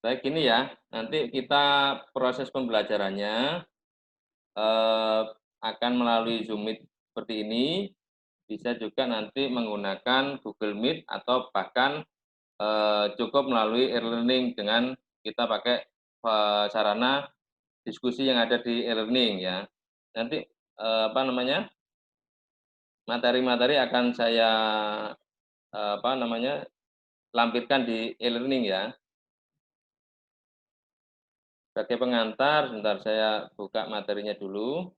Baik, ini ya. Nanti kita proses pembelajarannya akan melalui Zoom Meet seperti ini. Bisa juga nanti menggunakan Google Meet atau bahkan cukup melalui e-learning dengan kita pakai sarana diskusi yang ada di e-learning ya. Nanti materi-materi akan saya lampirkan di e-learning ya. Sebagai pengantar, sebentar saya buka materinya dulu.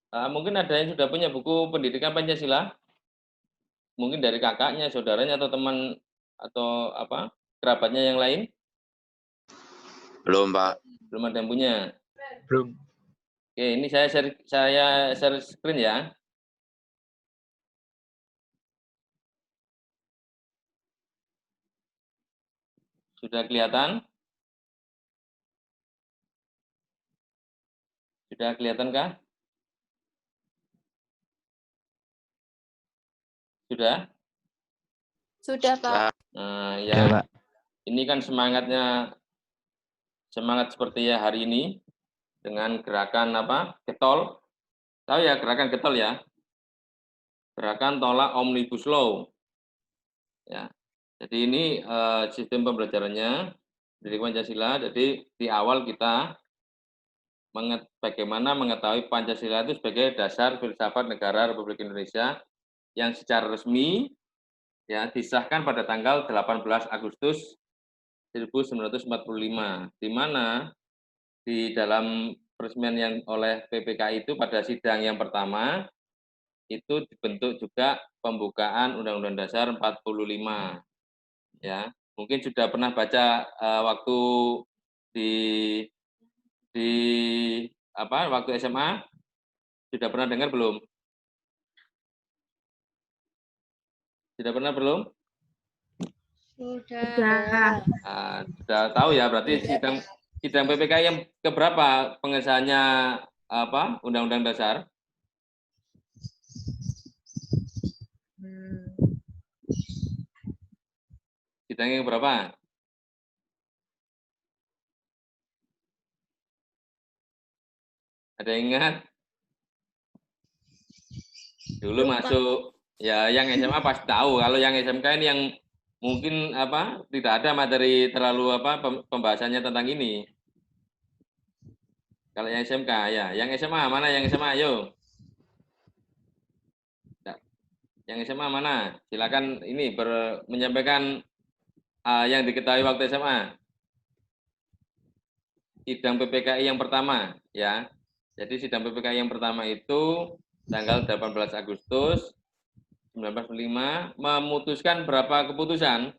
Mungkin ada yang sudah punya buku pendidikan Pancasila? Mungkin dari kakaknya, saudaranya, atau teman, atau kerabatnya yang lain? Belum, Pak. Belum ada yang punya? Belum. Oke, ini saya share screen ya. Sudah kelihatan? Sudah kelihatan kah? Sudah? Sudah, Pak. Nah, Ya, ya. Pak. Ini kan semangat seperti ya hari ini dengan gerakan getol. Tahu ya gerakan getol ya? Gerakan tolak Omnibus Law. Ya. Jadi ini sistem pembelajarannya dari Pancasila. Jadi di awal kita bagaimana mengetahui Pancasila itu sebagai dasar filsafat negara Republik Indonesia yang secara resmi ya disahkan pada tanggal 18 Agustus 1945, di mana di dalam peresmian yang oleh PPK itu pada sidang yang pertama itu dibentuk juga pembukaan Undang-Undang Dasar 45 ya. Mungkin sudah pernah baca waktu di waktu SMA, sudah pernah dengar belum? Sudah pernah belum? Sudah. Sudah tahu ya, berarti sidang PPK yang keberapa pengesahannya Undang-Undang Dasar? Sidang yang berapa? Ada yang ingat? Dulu masuk ya yang SMA pasti tahu. Kalau yang SMK ini yang mungkin tidak ada materi terlalu pembahasannya tentang ini. Kalau yang SMK ya, yang SMA mana yang SMA? Ayo. Yang SMA mana? Silakan ini menyampaikan yang diketahui waktu SMA. Sidang PPKI yang pertama ya. Jadi sidang PPKI yang pertama itu tanggal 18 Agustus 1945 memutuskan berapa keputusan?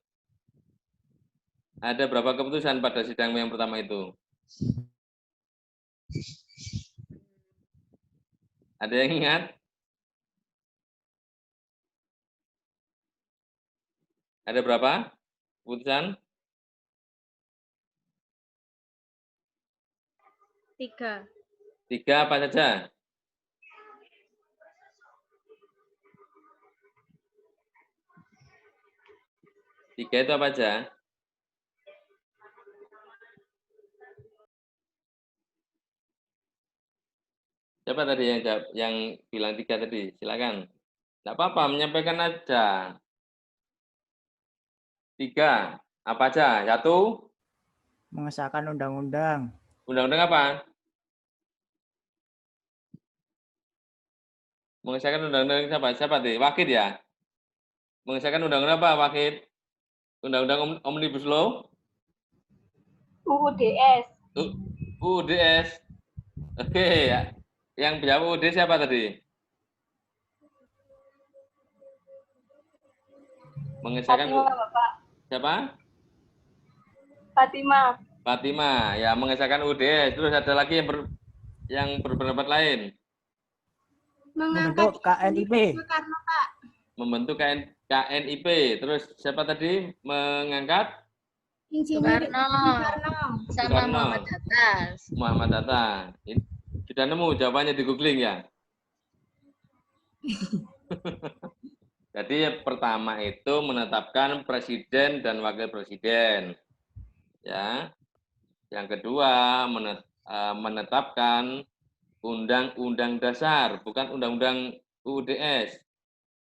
Ada berapa keputusan pada sidang yang pertama itu? Ada yang ingat? Ada berapa keputusan? 3. 3 apa saja? 3 itu apa aja? Siapa tadi yang jawab, yang bilang 3 tadi? Silakan. Tidak apa-apa, menyampaikan aja. 3. Apa aja? 1. Mengesahkan undang-undang. Undang-undang apa? Mengesahkan undang-undang siapa? Siapa tadi? Wakid ya? Mengesahkan undang-undang apa, Wakid? Undang-undang Omnibus Law? UUDS. UUDS. Oke, ya. Yang jawab UUD siapa tadi? Mengesahkan Fatima, Bapak. siapa? Fatima. Fatima, ya mengesahkan UUDS. Terus ada lagi yang berpendapat lain? Membentuk KNIP. Soekarno, Pak. Membentuk KNIP. Terus siapa tadi mengangkat? Insinyur Soekarno sama Soekarno. Muhammad Hatta. Muhammad Hatta. Sudah nemu jawabannya di googling ya? Jadi pertama itu menetapkan presiden dan wakil presiden. Ya. Yang kedua menetapkan undang-undang dasar, bukan undang-undang UUDS.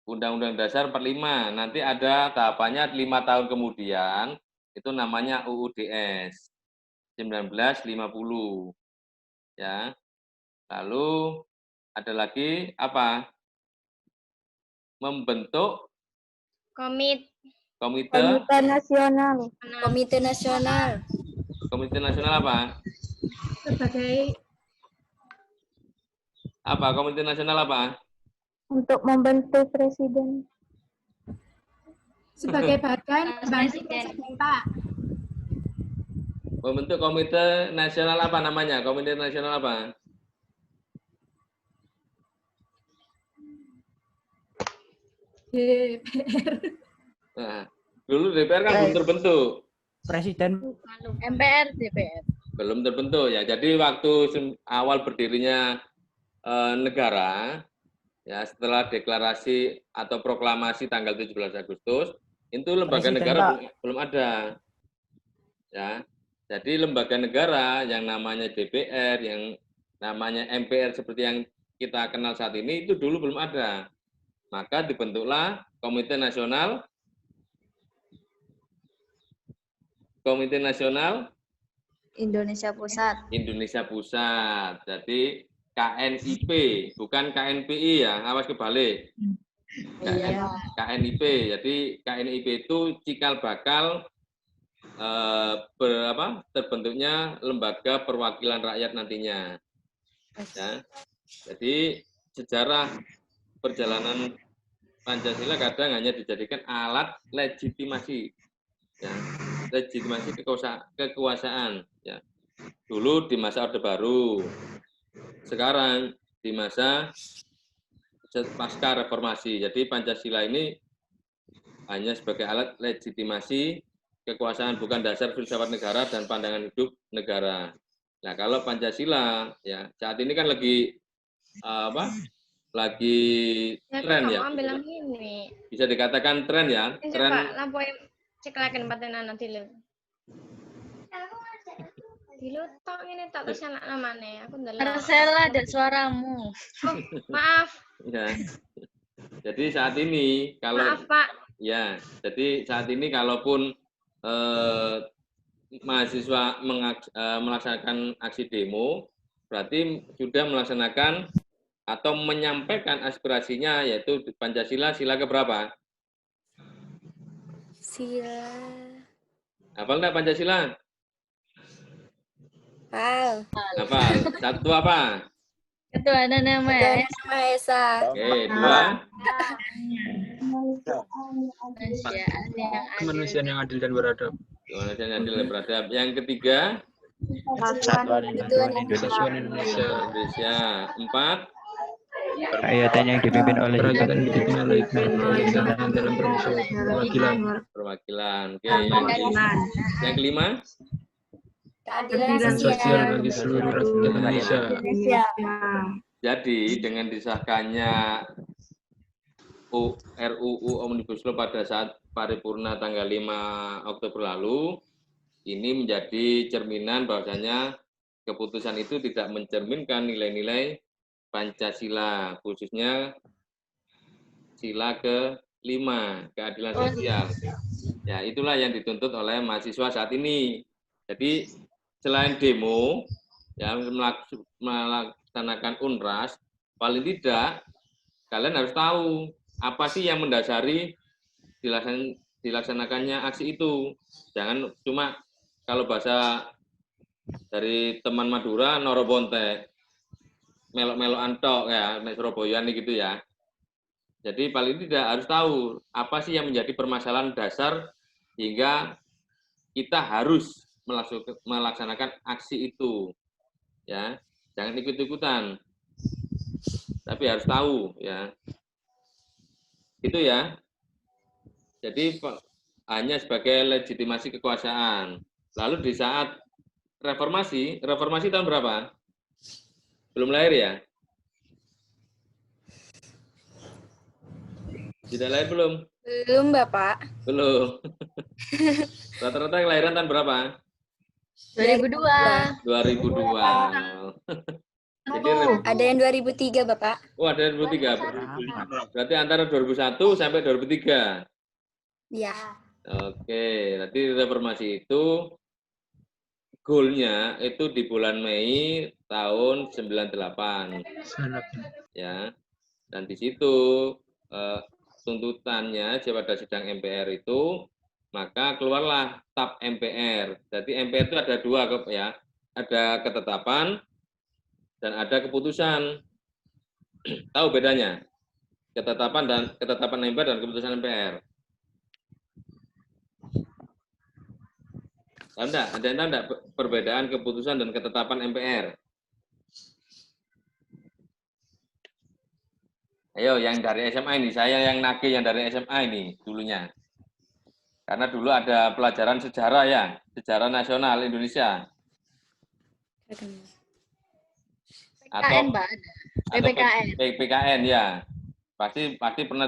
Undang-undang dasar 45. Nanti ada tahapannya 5 tahun kemudian, itu namanya UUDS 1950. Ya. Lalu ada lagi apa? Membentuk Komite Nasional. Komite Nasional. Komite Nasional apa? Sebagai Apa? Komite Nasional apa? Untuk membentuk presiden. sebagai badan pembantu Presiden. presiden, Pak. Membentuk Komite Nasional apa namanya? Komite Nasional apa? DPR. Nah, dulu DPR kan belum terbentuk. Presiden MPR, DPR. Belum terbentuk ya. Jadi waktu awal berdirinya negara, ya setelah deklarasi atau proklamasi tanggal 17 Agustus, itu lembaga Presiden, negara Pak. belum ada. Ya. Jadi lembaga negara yang namanya DPR, yang namanya MPR seperti yang kita kenal saat ini itu dulu belum ada. Maka dibentuklah Komite Nasional Indonesia Pusat. Indonesia Pusat. Jadi KNIP, bukan KNPI ya, awas kebalik. Iya. KNIP. Jadi KNIP itu cikal bakal terbentuknya lembaga perwakilan rakyat nantinya. Ya. Jadi sejarah perjalanan Pancasila kadang hanya dijadikan alat legitimasi, ya, legitimasi kekuasaan. Ya. Dulu di masa Orde Baru, sekarang di masa pasca reformasi. Jadi Pancasila ini hanya sebagai alat legitimasi kekuasaan, bukan dasar filsafat negara dan pandangan hidup negara. Nah, kalau Pancasila ya saat ini kan lagi lagi tren ya. Ambil yang ini. Bisa dikatakan tren ya. Ini Tren Pak, lampu yang ceklakan patenan nanti lu. Dilutok ini tak terus anak namanya. Aku ndelok. Marcella, ada suaramu. Oh, maaf. ya. Jadi saat ini kalau Maaf, Pak. ya, jadi saat ini kalaupun mahasiswa melaksanakan aksi demo, berarti sudah melaksanakan atau menyampaikan aspirasinya, yaitu Pancasila sila keberapa? Sila. Hafal nggak Pancasila? Hal. Hafal. Satu apa? Ketuhanan yang Maha Maha Esa. Oke, dua. Kemanusiaan yang adil. Kemanusiaan yang adil dan beradab. Kemanusiaan yang adil dan beradab. Yang ketiga, Persatuan Indonesia. Indonesia. Empat, Kerakyatan yang dipimpin oleh Kerakyatan yang dipimpin oleh kebijaksanaan dalam perwakilan. perwakilan. Oke, yang kelima, Keadilan sosial bagi seluruh rakyat Indonesia. jadi dengan disahkannya RUU Omnibus Law pada saat paripurna tanggal 5 Oktober lalu, ini menjadi cerminan bahwasanya keputusan itu tidak mencerminkan nilai-nilai Pancasila, khususnya sila ke-5, keadilan sosial. Ya, itulah yang dituntut oleh mahasiswa saat ini. Jadi selain demo, ya melaksanakan UNRAS, paling tidak kalian harus tahu apa sih yang mendasari dilaksanakannya aksi itu. Jangan cuma kalau bahasa dari teman Madura, Norobonte, melok-melok antok ya, Surabaya gitu ya. Jadi paling tidak harus tahu apa sih yang menjadi permasalahan dasar hingga kita harus melaksanakan aksi itu. Ya. Jangan ikut-ikutan. Tapi harus tahu ya. Itu ya. Jadi hanya sebagai legitimasi kekuasaan. Lalu di saat reformasi tahun berapa? Belum lahir ya? Sudah lahir belum? Belum, Bapak. Belum. Rata-rata kelahiran tahun berapa? 2002. 2002. Jadi Ada yang 2003, Bapak. oh ada 2003. Berarti antara 2001 sampai 2003. Iya. Oke, nanti reformasi itu goalnya itu di bulan Mei tahun 98 Sangat. ya. Dan di situ tuntutannya pada sidang MPR itu maka keluarlah TAP MPR. Jadi MPR itu ada dua ya, ada ketetapan dan ada keputusan. Tahu bedanya? Ketetapan MPR dan keputusan MPR. Tahu enggak? Ada yang tahu enggak perbedaan keputusan dan ketetapan MPR? Ayo, yang dari SMA ini, saya yang nagih yang dari SMA ini dulunya. Karena dulu ada pelajaran sejarah ya, sejarah nasional Indonesia. Atau PPKN. PPKN ya. Pasti pernah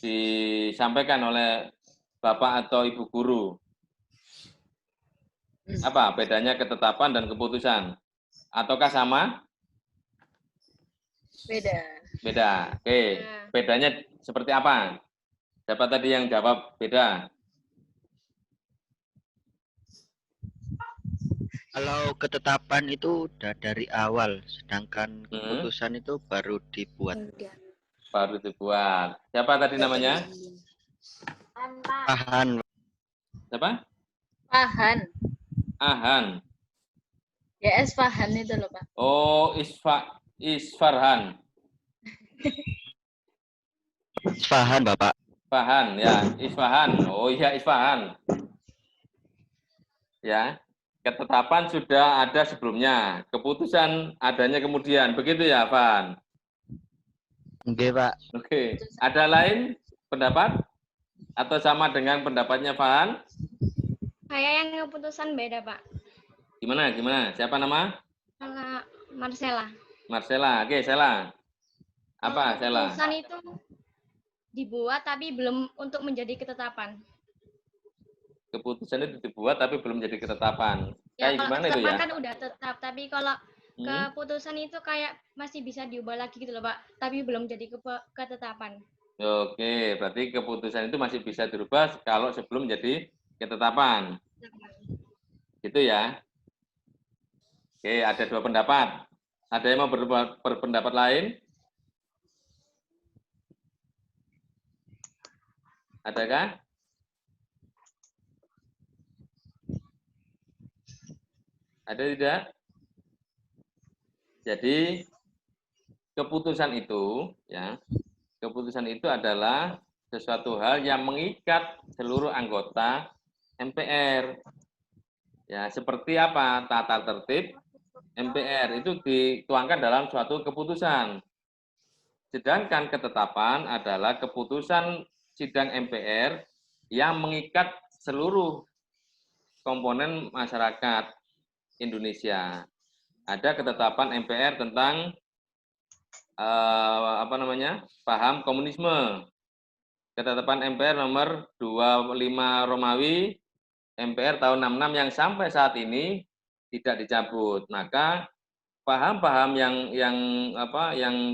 disampaikan oleh Bapak atau Ibu guru. Apa bedanya ketetapan dan keputusan? Ataukah sama? Beda. Oke. Bedanya seperti apa? Siapa tadi yang jawab beda? Kalau ketetapan itu udah dari awal, sedangkan keputusan itu baru dibuat. Baru dibuat. Siapa tadi namanya? Pahan. Siapa? Ahan. Ya, Isfahan itu loh, Pak. Oh, Isfarhan. Pahan, Bapak. Isfahan ya, Isfahan. Oh iya, Isfahan. Ya. Ketetapan sudah ada sebelumnya, keputusan adanya kemudian. Begitu ya, Van? Oke, Pak. Oke. Ada lain pendapat atau sama dengan pendapatnya Van? Saya yang keputusan beda, Pak. Gimana? Siapa nama? Marcella. Marcella. Oke, Sela. Apa, Sela? Keputusan itu dibuat tapi belum untuk menjadi ketetapan. Keputusan itu dibuat tapi belum jadi ketetapan. Ya, Kayak gimana itu ya? Kan udah tetap, tapi kalau keputusan itu kayak masih bisa diubah lagi gitu loh, Pak. Tapi belum jadi ketetapan. Oke, berarti keputusan itu masih bisa dirubah kalau sebelum jadi ketetapan. Gitu ya. Oke, ada dua pendapat. Ada yang mau berpendapat lain? Adakah? Ada tidak? Jadi keputusan itu ya, keputusan itu adalah sesuatu hal yang mengikat seluruh anggota MPR. Ya, seperti apa? Tata tertib MPR itu dituangkan dalam suatu keputusan. Sedangkan ketetapan adalah keputusan sidang MPR yang mengikat seluruh komponen masyarakat Indonesia. Ada ketetapan MPR tentang paham komunisme. Ketetapan MPR nomor 25 Romawi MPR tahun 66 yang sampai saat ini tidak dicabut. Maka paham-paham yang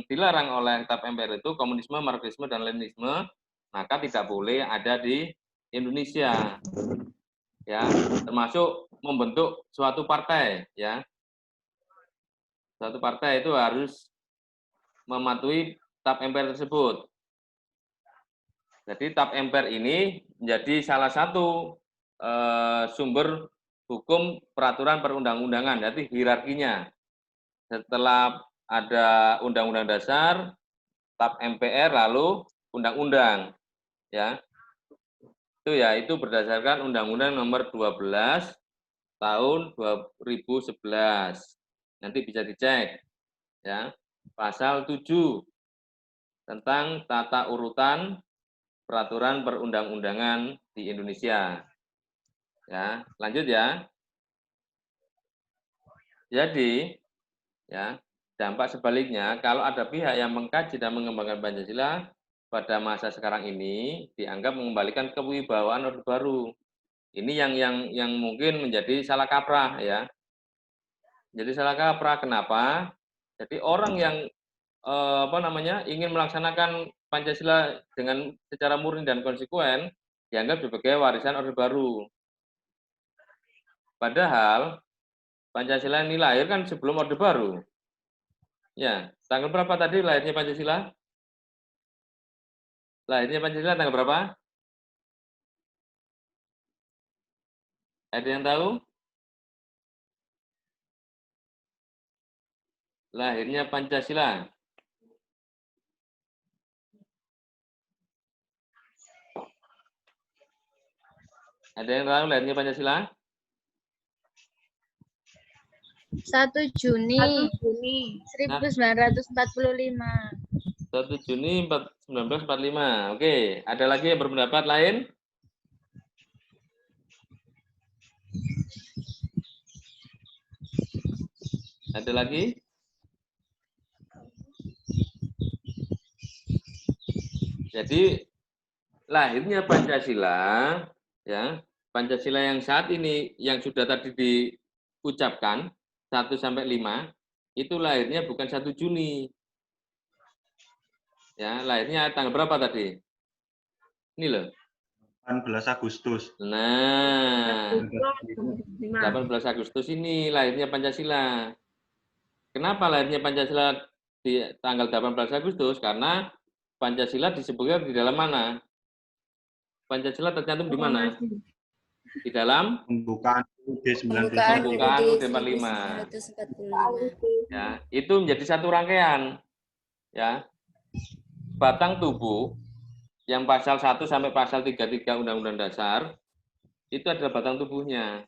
dilarang oleh TAP MPR itu komunisme, marxisme dan leninisme, maka tidak boleh ada di Indonesia. Ya, termasuk membentuk suatu partai, ya. Suatu partai itu harus mematuhi TAP MPR tersebut. Jadi TAP MPR ini menjadi salah satu sumber hukum peraturan perundang-undangan, jadi hierarkinya. Setelah ada Undang-Undang Dasar, TAP MPR, lalu undang-undang, ya. Itu berdasarkan Undang-Undang Nomor 12 tahun 2011. Nanti bisa dicek ya. Pasal 7 tentang tata urutan peraturan perundang-undangan di Indonesia. Ya, lanjut ya. Jadi, ya, dampak sebaliknya kalau ada pihak yang mengkaji dan mengembangkan Pancasila pada masa sekarang ini dianggap mengembalikan kewibawaan Orde Baru. Ini yang mungkin menjadi salah kaprah ya. Jadi salah kaprah kenapa? Jadi orang yang ingin melaksanakan Pancasila dengan secara murni dan konsekuen dianggap sebagai warisan Orde Baru. Padahal Pancasila ini lahir kan sebelum Orde Baru. Ya, tanggal berapa tadi lahirnya Pancasila? Lahirnya Pancasila tanggal berapa? Ada yang tahu? Lahirnya Pancasila. Ada yang tahu lahirnya Pancasila? 1 Juni 1945. 1 Juni 1945. Oke, ada lagi yang berpendapat lain? Ada lagi? Jadi lahirnya Pancasila, ya, Pancasila yang saat ini yang sudah tadi diucapkan 1 sampai 5 itu lahirnya bukan 1 Juni. Ya, lahirnya tanggal berapa tadi? Ini loh. 18 Agustus. Nah, 18 Agustus ini lahirnya Pancasila. Kenapa lahirnya Pancasila di tanggal 18 Agustus? Karena Pancasila disebutkan di dalam mana? Pancasila tercantum di mana? Di dalam Pembukaan UUD 95. Pembukaan UUD 45. Ya, itu menjadi satu rangkaian. Ya. Batang tubuh yang pasal 1 sampai pasal 33 Undang-Undang Dasar itu adalah batang tubuhnya.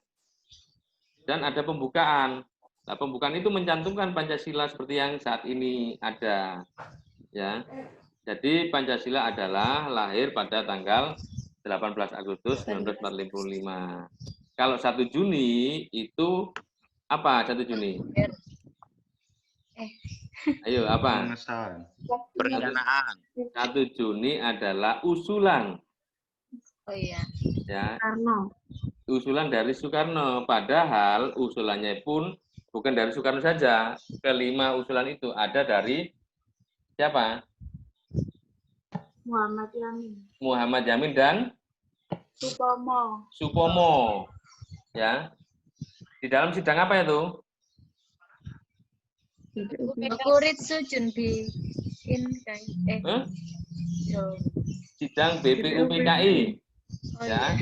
Dan ada pembukaan. Nah, pembukaan itu mencantumkan Pancasila seperti yang saat ini ada. Ya. Jadi Pancasila adalah lahir pada tanggal 18 Agustus 1945. Kalau 1 Juni itu apa 1 Juni? Ayo apa? Pengesahan. Perencanaan. 1 Juni adalah usulan. Oh iya. Ya. Karno. Usulan dari Soekarno. Padahal usulannya pun bukan dari Soekarno saja. Kelima usulan itu ada dari siapa? Muhammad Yamin. Muhammad Yamin dan Supomo. Ya. Di dalam sidang apa itu? Kuritsu Junbi Sidang BPUPKI. Oh Ya. iya.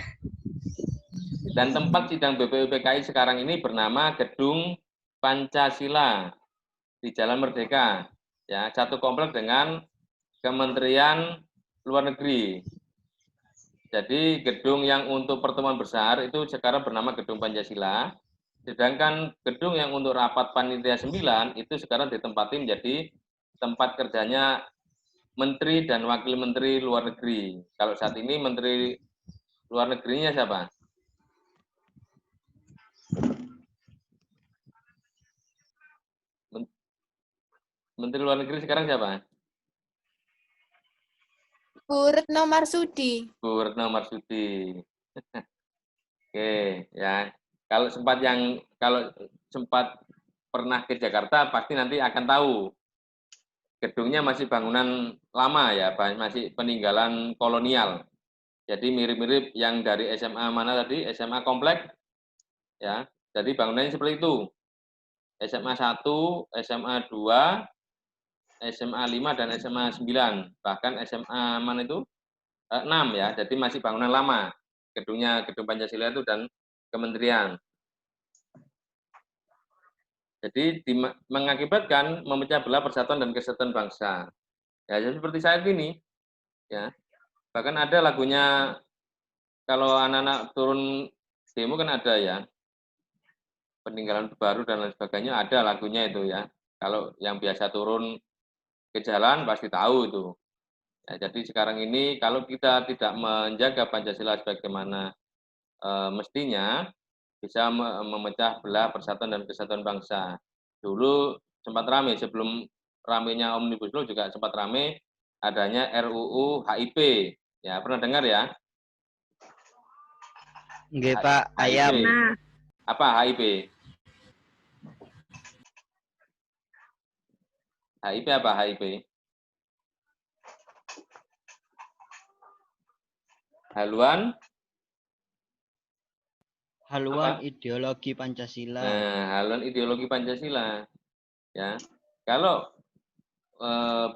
Dan tempat sidang BPUPKI sekarang ini bernama Gedung Pancasila di Jalan Merdeka. Ya, satu komplek dengan Kementerian Luar Negeri. Jadi gedung yang untuk pertemuan besar itu sekarang bernama Gedung Pancasila. Sedangkan gedung yang untuk rapat panitia 9 itu sekarang ditempati menjadi tempat kerjanya Menteri dan Wakil Menteri Luar Negeri. Kalau saat ini Menteri Luar Negerinya siapa? Menteri Luar Negeri sekarang siapa? Bu Retno Marsudi. Bu Retno Marsudi. Oke, ya. Kalau sempat pernah ke Jakarta pasti nanti akan tahu. Gedungnya masih bangunan lama ya, masih peninggalan kolonial. Jadi mirip-mirip yang dari SMA mana tadi? SMA Komplek. Ya. Jadi bangunannya seperti itu. SMA 1, SMA 2, SMA 5 dan SMA 9. Bahkan SMA mana itu? 6 ya. Jadi masih bangunan lama. Gedungnya Gedung Pancasila itu dan kementerian. Jadi mengakibatkan memecah belah persatuan dan kesatuan bangsa. Ya seperti saat ini. Ya. Bahkan ada lagunya kalau anak-anak turun demo kan ada ya. peninggalan baru dan lain sebagainya, ada lagunya itu ya. Kalau yang biasa turun ke jalan pasti tahu itu. Ya, jadi sekarang ini kalau kita tidak menjaga Pancasila sebagaimana mestinya, bisa memecah belah persatuan dan kesatuan bangsa. Dulu sempat ramai, sebelum ramainya Omnibus Law juga sempat ramai adanya RUU HIP. Ya, pernah dengar ya? Nggih, Pak, ayam. Nah, Apa HIP? HIP apa HIP? Haluan Haluan Apa? ideologi Pancasila. haluan ideologi Pancasila. Ya, kalau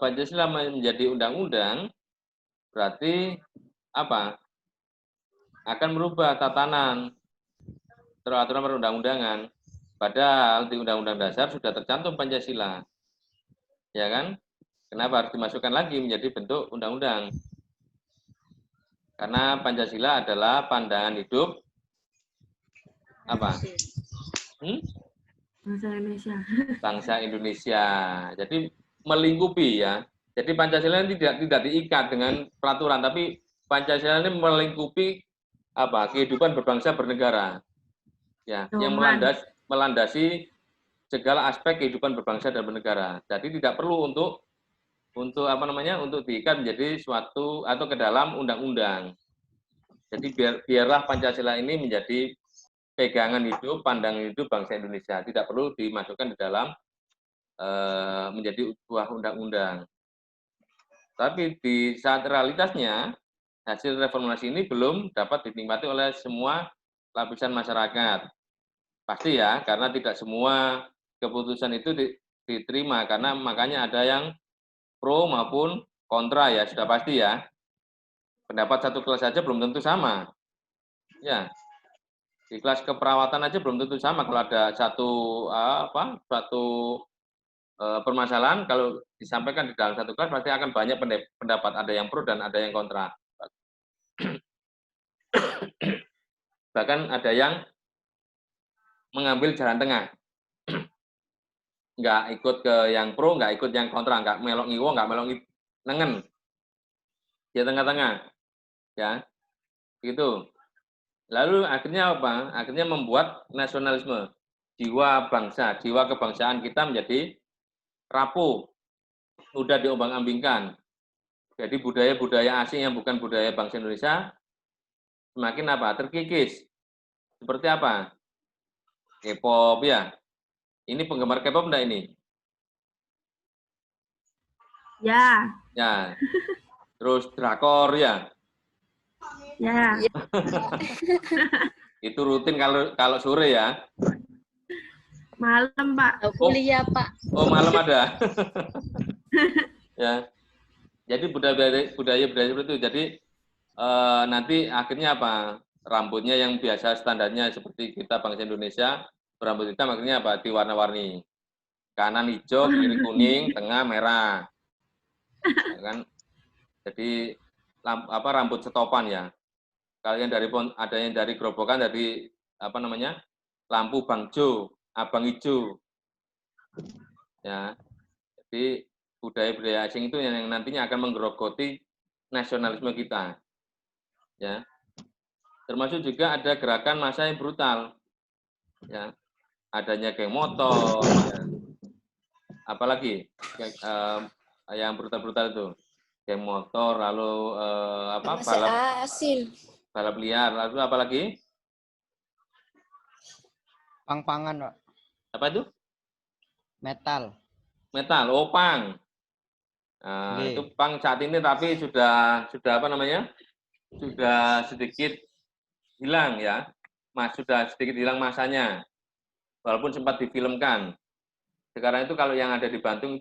Pancasila menjadi undang-undang, berarti apa? Akan merubah tatanan aturan perundang-undangan. Padahal di Undang-Undang Dasar sudah tercantum Pancasila. Ya kan? Kenapa harus dimasukkan lagi menjadi bentuk undang-undang? Karena Pancasila adalah pandangan hidup apa? Bangsa Indonesia. Bangsa Indonesia. Jadi melingkupi ya. Jadi Pancasila ini tidak diikat dengan peraturan, tapi Pancasila ini melingkupi apa? Kehidupan berbangsa bernegara. Ya, yang melandasi segala aspek kehidupan berbangsa dan bernegara. Jadi tidak perlu untuk apa namanya? Untuk diikat menjadi suatu atau ke dalam undang-undang. Jadi biarlah Pancasila ini menjadi pegangan hidup, pandangan hidup bangsa Indonesia. Tidak perlu dimasukkan di dalam menjadi sebuah undang-undang. Tapi di saat realitasnya, hasil reformasi ini belum dapat dinikmati oleh semua lapisan masyarakat. Pasti ya, karena tidak semua keputusan itu diterima, karena makanya ada yang pro maupun kontra ya, sudah pasti ya. Pendapat satu kelas saja belum tentu sama. Ya, di kelas keperawatan aja belum tentu sama. Kalau ada satu permasalahan, kalau disampaikan di dalam satu kelas pasti akan banyak pendapat, ada yang pro dan ada yang kontra. Bahkan ada yang mengambil jalan tengah. Nggak ikut ke yang pro, nggak ikut yang kontra, nggak melok ngiwo, nggak melok nengen. Di tengah-tengah. Ya. Gitu. Lalu akhirnya apa? Akhirnya membuat nasionalisme, jiwa bangsa, jiwa kebangsaan kita menjadi rapuh, mudah diombang-ambingkan. Jadi budaya-budaya asing yang bukan budaya bangsa Indonesia semakin apa? Terkikis. Seperti apa? K-pop ya. Ini penggemar K-pop enggak ini? Ya. Ya. Terus drakor ya. Ya. Itu rutin kalau sore ya. Malam, Pak. Kuliah, Pak. Oh, malam ada. Ya. Jadi budaya seperti itu. Jadi nanti akhirnya apa? Rambutnya yang biasa standarnya seperti kita bangsa Indonesia, berambut hitam akhirnya apa? Diwarna-warni. Kanan hijau, kiri kuning, tengah merah. Ya kan? Jadi rambut setopan ya. Kalian ada yang dari gerobokan, dari apa namanya? Lampu bangjo, abang hijau. Ya. Jadi budaya-budaya asing itu yang nantinya akan menggerogoti nasionalisme kita. Ya. Termasuk juga ada gerakan massa yang brutal. Ya. Adanya geng motor, ya. Apalagi yang brutal-brutal itu. Geng motor, lalu balap liar, lalu apa lagi? Pang-pangan, Pak. Apa itu? Metal. Oh, pang. Nah, itu pang saat ini tapi sudah apa namanya? Sudah sedikit hilang ya. Sudah sedikit hilang masanya. Walaupun sempat difilmkan. Sekarang itu kalau yang ada di Bandung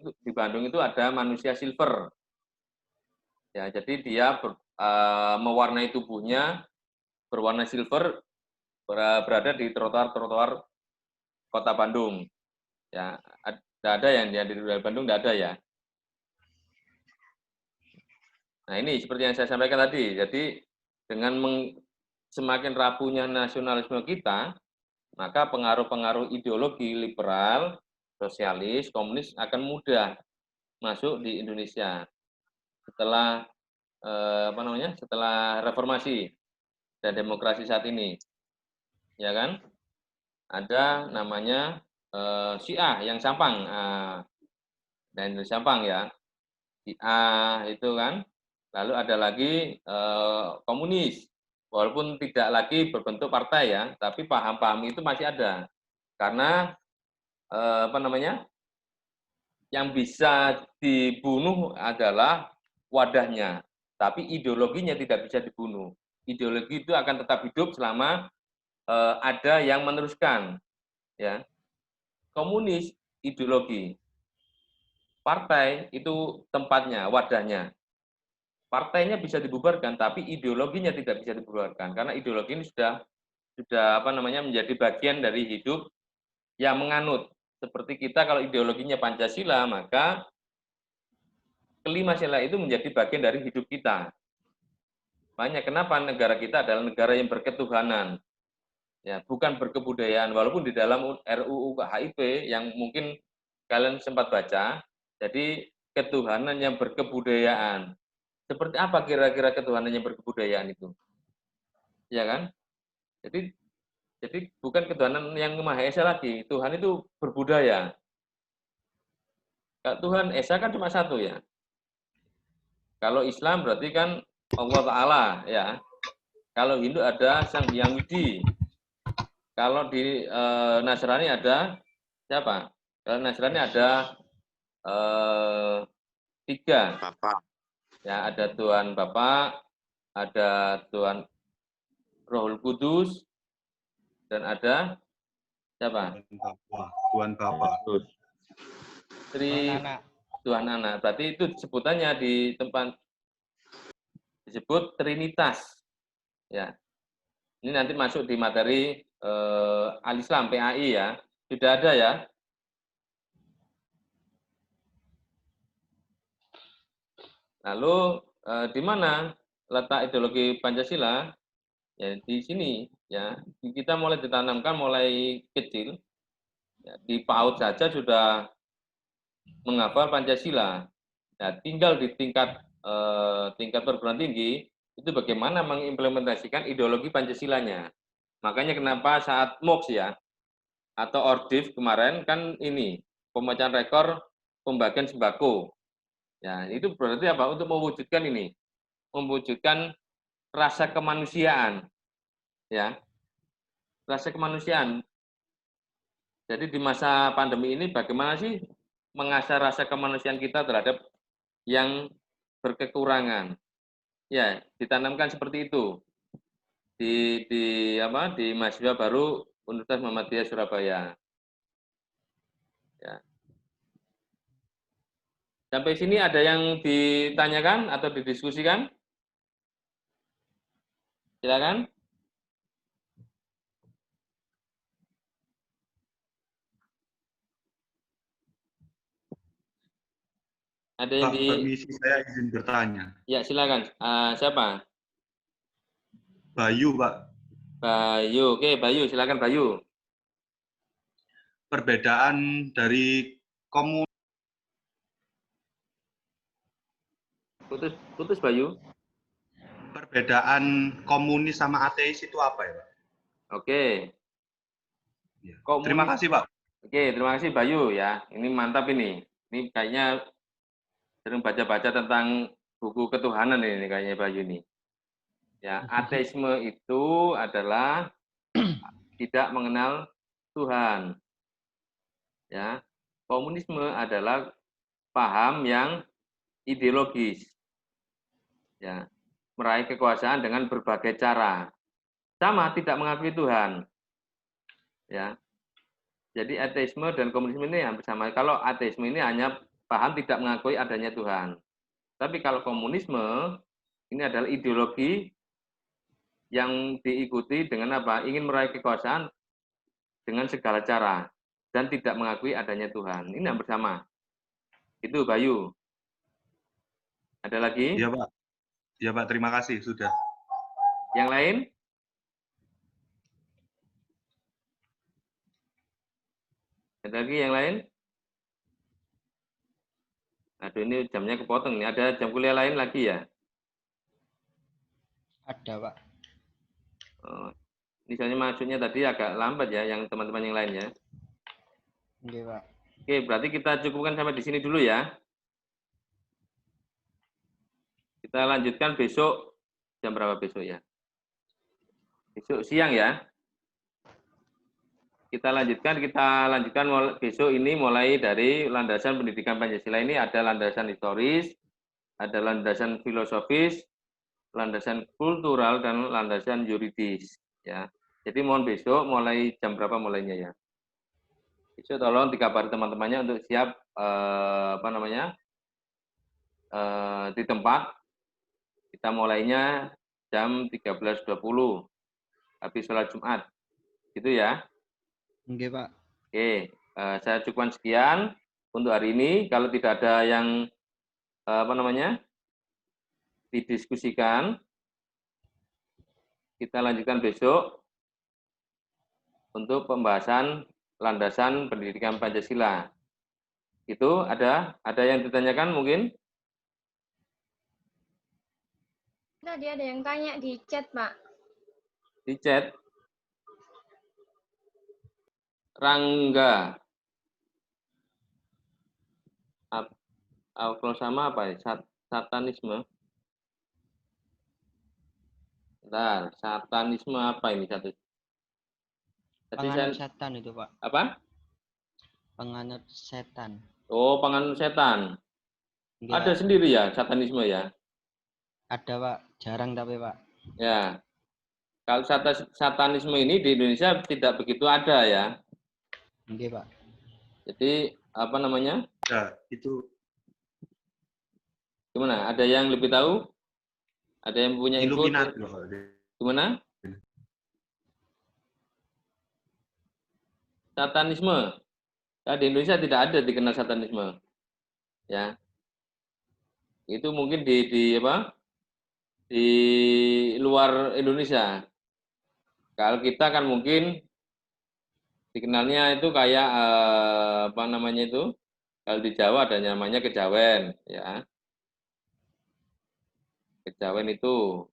itu ada manusia silver. Ya, jadi dia mewarnai tubuhnya berwarna silver, berada di trotoar kota Bandung. Ya, ada yang di Bandung tidak ada ya. Nah, ini seperti yang saya sampaikan tadi. Jadi dengan semakin rapuhnya nasionalisme kita, maka pengaruh-pengaruh ideologi liberal, sosialis, komunis akan mudah masuk di Indonesia setelah setelah reformasi dan demokrasi saat ini, ya kan? Ada namanya Syiah yang Sampang, dan Sampang ya, Syiah itu kan. Lalu ada lagi komunis, walaupun tidak lagi berbentuk partai ya, tapi paham-paham itu masih ada, karena yang bisa dibunuh adalah wadahnya, tapi ideologinya tidak bisa dibunuh. Ideologi itu akan tetap hidup selama ada yang meneruskan, ya. Komunis ideologi, partai itu tempatnya, wadahnya. Partainya bisa dibubarkan, tapi ideologinya tidak bisa dibubarkan, karena ideologi ini sudah menjadi bagian dari hidup yang menganut. Seperti kita kalau ideologinya Pancasila, maka kelima sila itu menjadi bagian dari hidup kita. Makanya kenapa negara kita adalah negara yang berketuhanan, ya, bukan berkebudayaan. Walaupun di dalam RUU HIP yang mungkin kalian sempat baca, jadi ketuhanan yang berkebudayaan. Seperti apa kira-kira ketuhanan yang berkebudayaan itu? Ya kan? Jadi bukan ketuhanan yang Maha Esa lagi. Tuhan itu berbudaya. Tuhan Esa kan cuma satu ya. Kalau Islam berarti kan Allah Ta'ala ya. Kalau Hindu ada Sang Hyang Widi. Kalau di Nasrani ada siapa? Kalau Nasrani ada 3. Bapak. Ya, ada Tuhan Bapa, ada Tuhan Rohul Kudus, dan ada siapa? Tuhan Bapa. Tuhan Anak. Berarti itu sebutannya di tempat disebut Trinitas. Ya. Ini nanti masuk di materi Al-Islam PAI ya. Sudah ada ya. Lalu di mana letak ideologi Pancasila? Ya di sini ya. Kita mulai ditanamkan mulai kecil. Ya, di PAUD saja sudah menghafal Pancasila. Nah, tinggal di tingkat perguruan tinggi itu bagaimana mengimplementasikan ideologi Pancasilanya. Makanya kenapa saat MOOCs ya atau ORDIV kemarin kan ini pemecahan rekor pembagian sembako. Ya, itu berarti apa? Untuk mewujudkan ini, mewujudkan rasa kemanusiaan. Ya. Rasa kemanusiaan. Jadi di masa pandemi ini bagaimana sih mengasah rasa kemanusiaan kita terhadap yang berkekurangan? Ya, ditanamkan seperti itu di mahasiswa baru Universitas Muhammadiyah Surabaya. Ya. Sampai sini ada yang ditanyakan atau didiskusikan? Silakan. Ada yang Permisi, saya izin bertanya. Ya, silakan. Siapa? Bayu, Pak. Bayu. Oke, Bayu, silakan Bayu. Perbedaan dari Putus Bayu. Perbedaan komunis sama ateis itu apa ya, Pak? Oke. Ya. Komunis. Terima kasih, Pak. Oke, terima kasih Bayu ya. Ini mantap ini. Ini kayaknya sering baca-baca tentang buku ketuhanan ini kayaknya Bayu ini. Ya, ateisme itu adalah tidak mengenal Tuhan. Ya. Komunisme adalah paham yang ideologis. Ya. Meraih kekuasaan dengan berbagai cara. Sama, tidak mengakui Tuhan. Ya. Jadi ateisme dan komunisme ini hampir sama. Kalau ateisme ini hanya paham tidak mengakui adanya Tuhan. Tapi kalau komunisme ini adalah ideologi yang diikuti dengan apa? Ingin meraih kekuasaan dengan segala cara dan tidak mengakui adanya Tuhan. Ini hampir sama. Itu Bayu. Ada lagi? Iya, Pak. Iya, Pak. Terima kasih sudah. Yang lain? Ada lagi yang lain? Aduh, ini jamnya kepotong nih. Ada jam kuliah lain lagi ya? Ada, Pak. Oh, ini soalnya masuknya tadi agak lambat ya, yang teman-teman yang lain ya. Oke, Pak. Oke, berarti kita cukupkan sampai di sini dulu ya. Kita lanjutkan besok. Jam berapa besok ya? Besok siang ya. Kita lanjutkan besok ini mulai dari landasan pendidikan Pancasila ini ada landasan historis, ada landasan filosofis, landasan kultural, dan landasan yuridis. Ya. Jadi mohon besok mulai jam berapa mulainya ya? Besok tolong dikabari teman-temannya untuk siap di tempat. Kita mulainya jam 13.20 habis sholat Jumat. Gitu ya. Oke, Pak. Oke, saya cukupkan sekian untuk hari ini. Kalau tidak ada yang didiskusikan, kita lanjutkan besok untuk pembahasan landasan pendidikan Pancasila. Itu ada yang ditanyakan mungkin? Tadi ada yang tanya di chat, Pak. Di chat. Rangga. Kalau sama apa ya? Satanisme. Bentar, satanisme apa ini satu? Penganut setan itu, Pak. Apa? Penganut setan. Oh, penganut setan. Ya, Ada sendiri ya satanisme ya? ada, Pak. Jarang tapi, Pak. Ya. Kalau satanisme ini di Indonesia tidak begitu ada ya. Oke, Pak. Jadi apa namanya? Ya, itu Gimana? Ada yang lebih tahu? Ada yang punya info? Illuminati. Gimana? Satanisme. Ya, di Indonesia tidak ada dikenal satanisme. Ya. Itu mungkin di luar Indonesia. Kalau kita kan mungkin dikenalnya itu kayak kalau di Jawa ada namanya kejawen, ya. Kejawen itu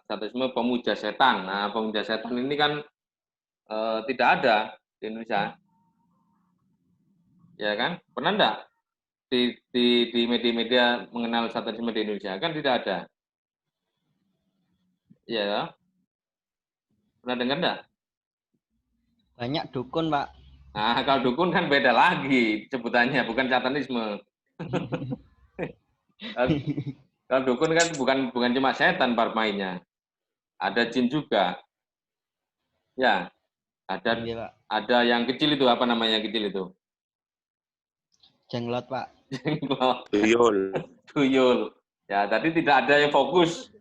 satanisme pemuja setan. Nah, pemuja setan ini kan tidak ada di Indonesia. Ya kan? Pernah enggak di media-media mengenal satanisme di Indonesia? Kan tidak ada. Ya. Pernah dengar enggak? Banyak dukun, Pak. Nah, kalau dukun kan beda lagi sebutannya, bukan satanisme. Kalau dukun kan bukan cuma setan bermainnya. Ada jin juga. Ya. Oke, Pak. Ada yang kecil itu, apa namanya yang kecil itu? Jenglot, Pak. Tuyul. Ya, tadi tidak ada yang fokus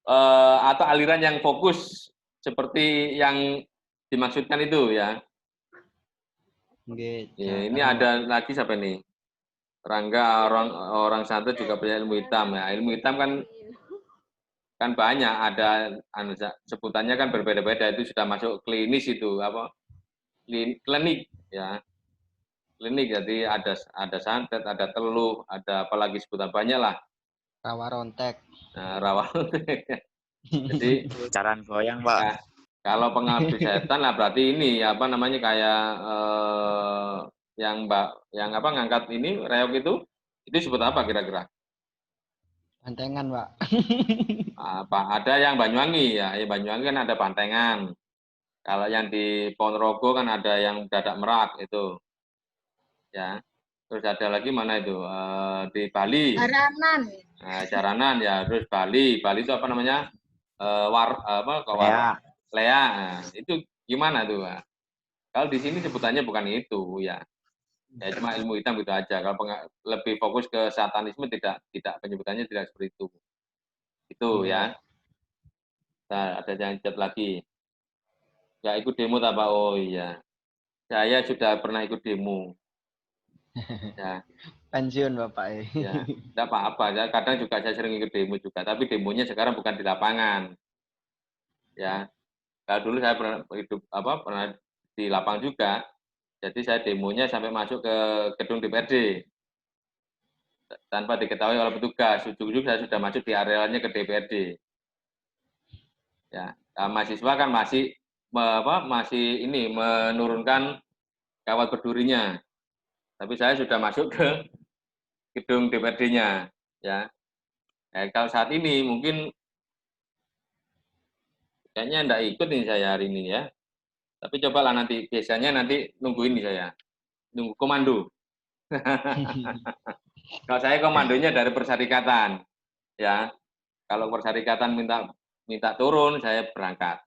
atau aliran yang fokus seperti yang dimaksudkan itu ya. Oke. Ya, ini ada lagi siapa nih? Rangga, orang satu juga punya ilmu hitam ya. Ilmu hitam kan banyak, ada sebutannya kan berbeda-beda, itu sudah masuk klinis itu apa? Klinik ya. Klinik, jadi ada santet, ada teluh, ada apalagi sebutan banyak lah. Rawa rontek. Nah, rawa rontek. Jadi Caran goyang, Pak. Ya, kalau pengabdi setan lah berarti ini apa namanya kayak yang ngangkat ini reog itu disebut apa kira-kira? Bantengan, Pak. Apa ada yang Banyuwangi ya, Banyuwangi kan ada bantengan. Kalau yang di Ponorogo kan ada yang dadak merak itu. Ya. Terus ada lagi mana itu? Di Bali. Jaranan. Nah, Jaranan ya, terus Bali. Bali itu apa namanya? Lea. Nah, itu gimana tuh? Kalau di sini sebutannya bukan itu ya. Ya cuma ilmu hitam gitu aja. Kalau lebih fokus ke satanisme tidak penyebutannya tidak seperti itu. Itu ya. Nah, ada yang chat lagi. Ya ikut demo tak Pak? Oh iya. Saya sudah pernah ikut demo. Ya. Pensiun, Bapak. Ya, tidak apa-apa. Ya, kadang juga saya sering ikut demo juga. Tapi demonya sekarang bukan di lapangan. Ya. Kalau dulu saya pernah di lapangan juga. Jadi saya demonya sampai masuk ke gedung DPRD tanpa diketahui oleh petugas. Ujung-ujung saya sudah masuk di arealnya ke DPRD. Ya, mahasiswa kan masih masih ini menurunkan kawat berdurinya. Tapi saya sudah masuk ke gedung DPRD-nya, ya. Kalau saat ini mungkin kayaknya enggak ikut nih saya hari ini ya. Tapi cobalah nanti, biasanya nanti nungguin nih saya. Nunggu komando. Kalau saya komandonya dari persyarikatan, ya. Kalau persyarikatan minta turun, saya berangkat.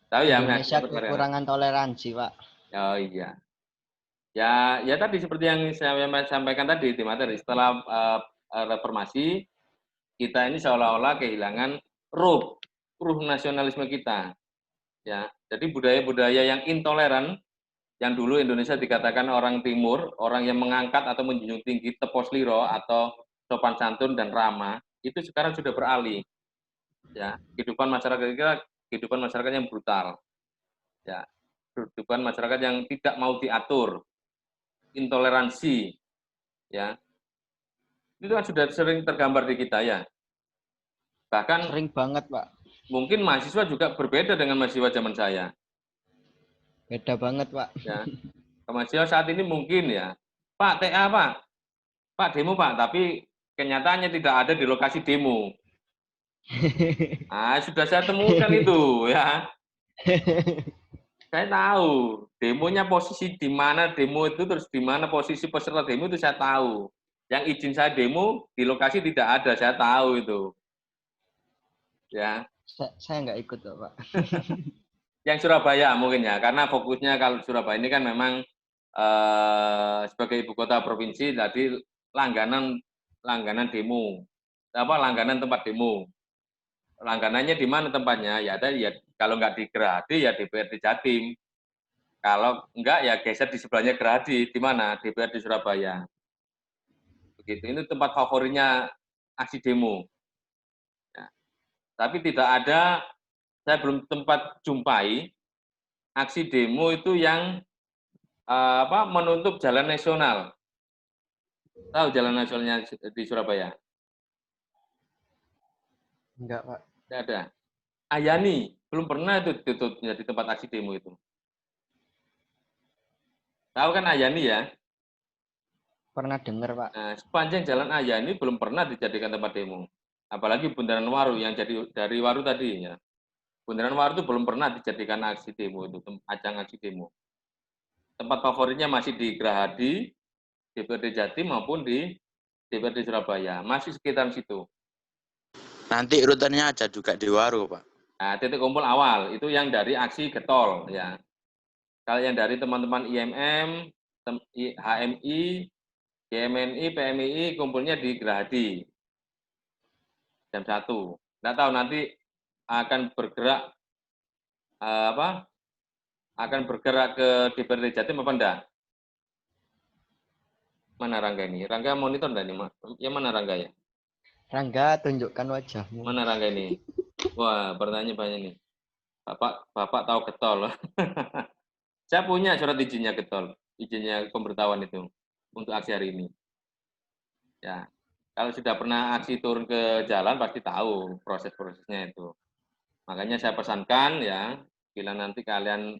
Tahu ya, Indonesia kekurangan toleransi, Pak. Oh iya. Ya tadi seperti yang saya sampaikan tadi di materi, setelah reformasi kita ini seolah-olah kehilangan ruh nasionalisme kita. Ya, jadi budaya-budaya yang intoleran yang dulu Indonesia dikatakan orang timur, orang yang mengangkat atau menjunjung tinggi tepos liro atau sopan santun dan ramah, itu sekarang sudah beralih. Ya, kehidupan masyarakat yang brutal. Ya, kehidupan masyarakat yang tidak mau diatur, intoleransi, ya. Itu kan sudah sering tergambar di kita ya. Bahkan sering banget, Pak. Mungkin mahasiswa juga berbeda dengan mahasiswa zaman saya. Beda banget, Pak. Ya. Mahasiswa saat ini mungkin ya, Pak TA Pak demo Pak, tapi kenyataannya tidak ada di lokasi demo. Sudah saya temukan itu ya. Saya tahu demonya posisi di mana demo itu, terus di mana posisi peserta demo itu saya tahu. Yang izin saya demo di lokasi tidak ada, saya tahu itu. Ya. Saya nggak ikut, Pak. Yang Surabaya mungkin ya, karena fokusnya kalau Surabaya ini kan memang sebagai ibu kota provinsi, tadi langganan demo, langganan tempat demo. Langganannya di mana tempatnya? Ya kalau nggak di Gerahadi ya DPRD Jatim. Kalau enggak ya geser di sebelahnya Gerahadi, di mana? DPRD Surabaya. Begitu. Ini tempat favoritnya aksi demo. Ya. Tapi tidak ada, saya belum tempat jumpai aksi demo itu yang menutup jalan nasional. Tahu jalan nasionalnya di Surabaya? Enggak, Pak. Tidak ada. Ayani, belum pernah itu ditutup di tempat aksi demo itu. Tahu kan Ayani ya? Pernah dengar, Pak. Nah, sepanjang jalan Ayani belum pernah dijadikan tempat demo. Apalagi Bundaran Waru yang jadi dari Waru tadi ya. Bundaran Waru itu belum pernah dijadikan aksi demo itu, ajang aksi demo. Tempat favoritnya masih di Gerahadi, DPRD Jatim maupun di DPRD Surabaya, masih sekitar situ. Nanti rutenya ada juga di Waru, Pak. Nah, titik kumpul awal itu yang dari aksi getol ya. Kalau yang dari teman-teman IMM, HMI, GMNI, PMII kumpulnya di Gerahadi jam 1. Nggak tahu nanti akan bergerak akan bergerak ke DPRD Jatim apa enggak? Mana Rangga ini? Rangga monitor enggak nih? Yang mana Rangga ya? Rangga, tunjukkan wajahmu. Mana Rangga ini? Wah, pertanyaan banyak nih. Bapak tahu getol. Saya punya surat izinnya getol, izinnya pemberitahuan itu untuk aksi hari ini. Ya, kalau sudah pernah aksi turun ke jalan pasti tahu proses-prosesnya itu. Makanya saya pesankan ya, bila nanti kalian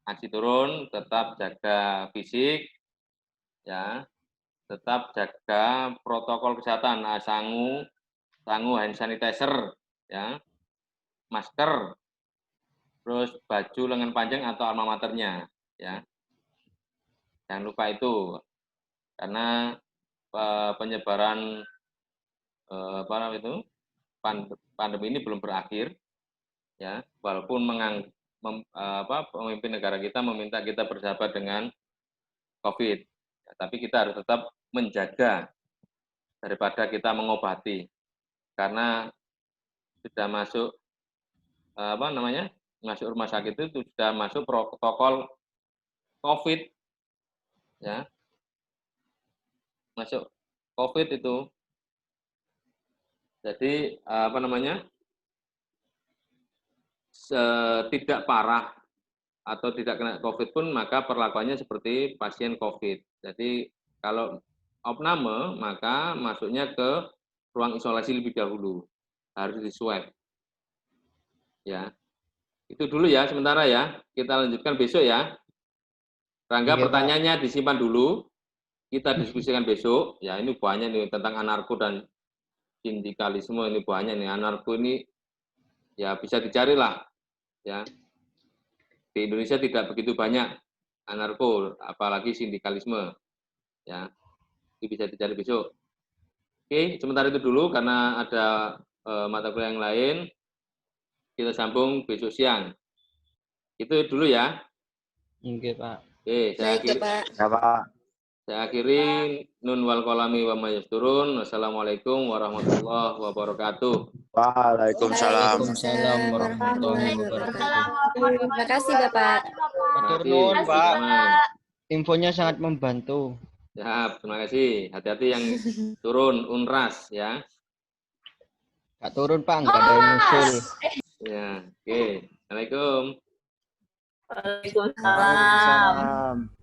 aksi turun, tetap jaga fisik, ya, tetap jaga protokol kesehatan, sangu, hand sanitizer, ya, masker, terus baju lengan panjang atau alma maternya, ya. Jangan lupa itu, karena penyebaran pandemi ini belum berakhir, ya. Walaupun pemimpin negara kita meminta kita bersahabat dengan COVID, ya, tapi kita harus tetap menjaga daripada kita mengobati, karena sudah masuk masuk rumah sakit itu sudah masuk protokol COVID, ya, masuk COVID itu. Jadi tidak parah atau tidak kena COVID pun maka perlakuannya seperti pasien COVID. Jadi kalau opname maka masuknya ke ruang isolasi lebih dahulu, harus di swab. Ya, itu dulu ya sementara ya. Kita lanjutkan besok ya. Rangga, pertanyaannya disimpan dulu. Kita diskusikan besok. Ya, ini banyak nih tentang anarko dan sindikalisme, ini banyak nih. Anarko ini ya bisa dicari lah. Ya, di Indonesia tidak begitu banyak anarko, apalagi sindikalisme. Ya, itu bisa dicari besok. Oke, sementara itu dulu karena ada mata kuliah yang lain. Kita sambung besok siang. Itu dulu ya. Oke, Pak. Oke, saya akhiri. Ya, Pak. Saya akhiri nun wal kolami wa mayasturun. Wassalamualaikum warahmatullahi wabarakatuh. Waalaikumsalam. Waalaikumsalam warahmatullahi wabarakatuh. Terima kasih Bapak. Matur Terima nuwun, kasih, Pak. teman. Infonya sangat membantu. Ya, terima kasih. Hati-hati yang turun unras ya. Nggak turun, Pak. Nggak ada yang nyusul. Ya, oke. Assalamualaikum. Waalaikumsalam.